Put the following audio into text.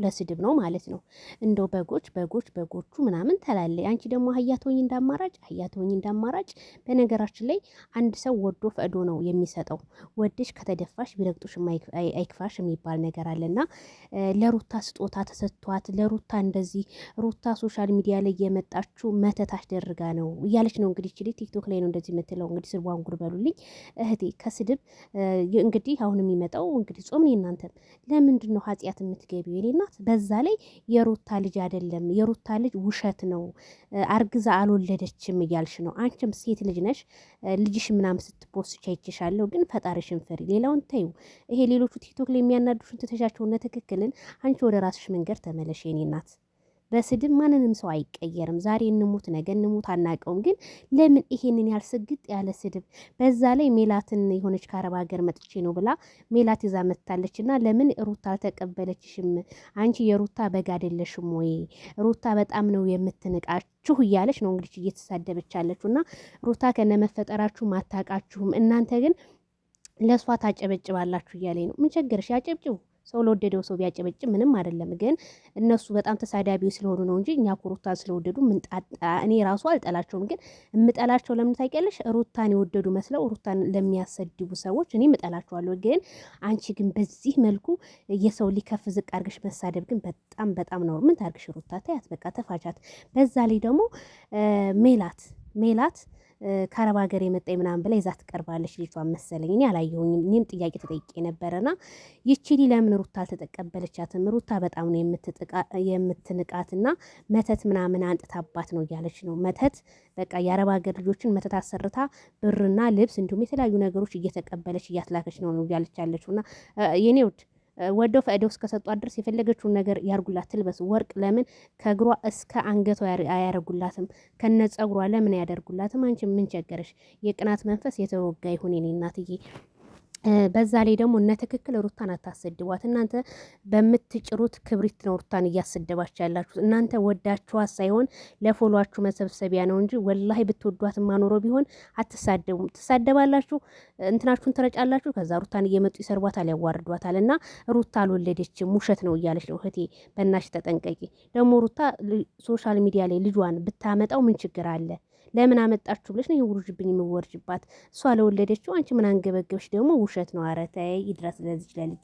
ለስድብ ነው ማለት ነው። እንደው በጎቹ ምናምን ተላለይ አንቺ ደግሞ አህያ ትሆኚ እንዳማራጭ። በነገራችን ላይ አንድ ሰው ወዶ ፈቅዶ ነው የሚሰጠው። ወደሽ ከተደፋሽ ቢረግጡሽም አይክፋሽ የሚባል ነገር አለና ለሩታ ስጦታ ተሰጥቷት ለሩታ እንደዚህ ሩታ ሶሻል ሚዲያ ላይ የመጣችው መተት አስደርጋ ነው እያለች ነው እንግዲህ እቺ ቲክቶክ ላይ ነው እንደዚህ የምትለው። እንግዲህ ስርቧን ጉድ በሉልኝ እህቴ ከስድብ እንግዲህ አሁን የሚመጣው እንግዲህ ጾም ነው። እናንተም ለምንድን ነው ኃጢአት የምትገቢው? የኔ እናት በዛ ላይ የሩታ ልጅ አይደለም የሩታ ልጅ ውሸት ነው አርግዛ አልወለደችም እያልሽ ነው። አንቺም ሴት ልጅ ነሽ ልጅሽ ምናምን ስትፖስች አይቼሻለሁ። ግን ፈጣሪሽን ፍሪ፣ ሌላውን ተይው። ይሄ ሌሎቹ ቲክቶክ ላይ የሚያናዱሽን ትተሻቸውና ትክክልን አንቺ ወደ ራስሽ መንገድ ተመለሽ የኔ እናት። በስድብ ማንንም ሰው አይቀየርም። ዛሬ እንሙት ነገ እንሙት አናውቀውም። ግን ለምን ይሄንን ያህል ስግጥ ያለ ስድብ? በዛ ላይ ሜላትን የሆነች ከአረብ ሀገር መጥቼ ነው ብላ ሜላት ይዛ መታለች እና ለምን ሩታ አልተቀበለችሽም? አንቺ የሩታ በግ አይደለሽም ወይ? ሩታ በጣም ነው የምትንቃችሁ እያለች ነው እንግዲህ እየተሳደበች ያለችው እና ሩታ ከነመፈጠራችሁ አታውቃችሁም እናንተ ግን ለእሷ ታጨበጭባላችሁ እያለኝ ነው። ምን ቸገረሽ? ያጨብጭቡ። ሰው ለወደደው ሰው ቢያጨበጭብ ምንም አይደለም። ግን እነሱ በጣም ተሳዳቢው ስለሆኑ ነው እንጂ እኛ እኮ ሩታን ስለወደዱ ምን ጣጣ። እኔ ራሱ አልጠላቸውም። ግን እምጠላቸው ለምን ታውቂያለሽ? ሩታን የወደዱ መስለው ሩታን ለሚያሰድቡ ሰዎች እኔ እጠላቸዋለሁ። ግን አንቺ ግን በዚህ መልኩ የሰው ሊከፍ ዝቅ አድርገሽ መሳደብ ግን በጣም ነው። ምን ታርግሽ ሩታ? ተያት በቃ ተፋቻት። በዛ ላይ ደግሞ ሜላት ከአረብ ሀገር የመጣ ምናምን ብላ ይዛ ትቀርባለች ልጇን መሰለኝ። እኔ አላየሁኝም። እኔም ጥያቄ ተጠይቄ ነበረና ይቺ ለምን ሩታ አልተቀበለቻትም? ሩታ በጣም ነው የምትንቃትና መተት ምናምን አንጥታባት ነው እያለች ነው። መተት በቃ የአረብ ሀገር ልጆችን መተት አሰርታ ብርና ልብስ እንዲሁም የተለያዩ ነገሮች እየተቀበለች እያትላከች ነው እያለች ያለችው እና የኔ ውድ ወደው ፈቅደው እስከሰጧት ድረስ የፈለገችውን ነገር ያርጉላት። ትልበስ ወርቅ ለምን ከእግሯ እስከ አንገቷ አያረጉላትም? ከነ ጸጉሯ ለምን ያደርጉላትም? አንቺ ምን ቸገረሽ? የቅናት መንፈስ የተወጋ ይሁን የኔ እናትዬ። በዛ ላይ ደግሞ እነ ትክክል ሩታን አታሰድቧት። እናንተ በምትጭሩት ክብሪት ነው ሩታን እያሰደባችሁ ያላችሁት። እናንተ ወዳችኋት ሳይሆን ለፎሎዋችሁ መሰብሰቢያ ነው እንጂ ወላሂ ብትወዷት ማኖሮ ቢሆን አትሳደቡም። ትሳደባላችሁ፣ እንትናችሁን ትረጫላችሁ። ከዛ ሩታን እየመጡ ይሰርቧታል፣ ያዋርዷታል። እና ሩታ አልወለደችም ውሸት ነው እያለች ነው። እህቴ በእናትሽ ተጠንቀቂ። ደግሞ ሩታ ሶሻል ሚዲያ ላይ ልጇን ብታመጣው ምን ችግር አለ? ለምን አመጣችሁ ብለሽ ነው ይውርጅብኝ የምወርጅባት? እሷ ለወለደችው አንቺ ምን አንገበገብሽ? ደግሞ ውሸት ነው። ኧረ ተይ ይድረስ ለዚች ለልጅ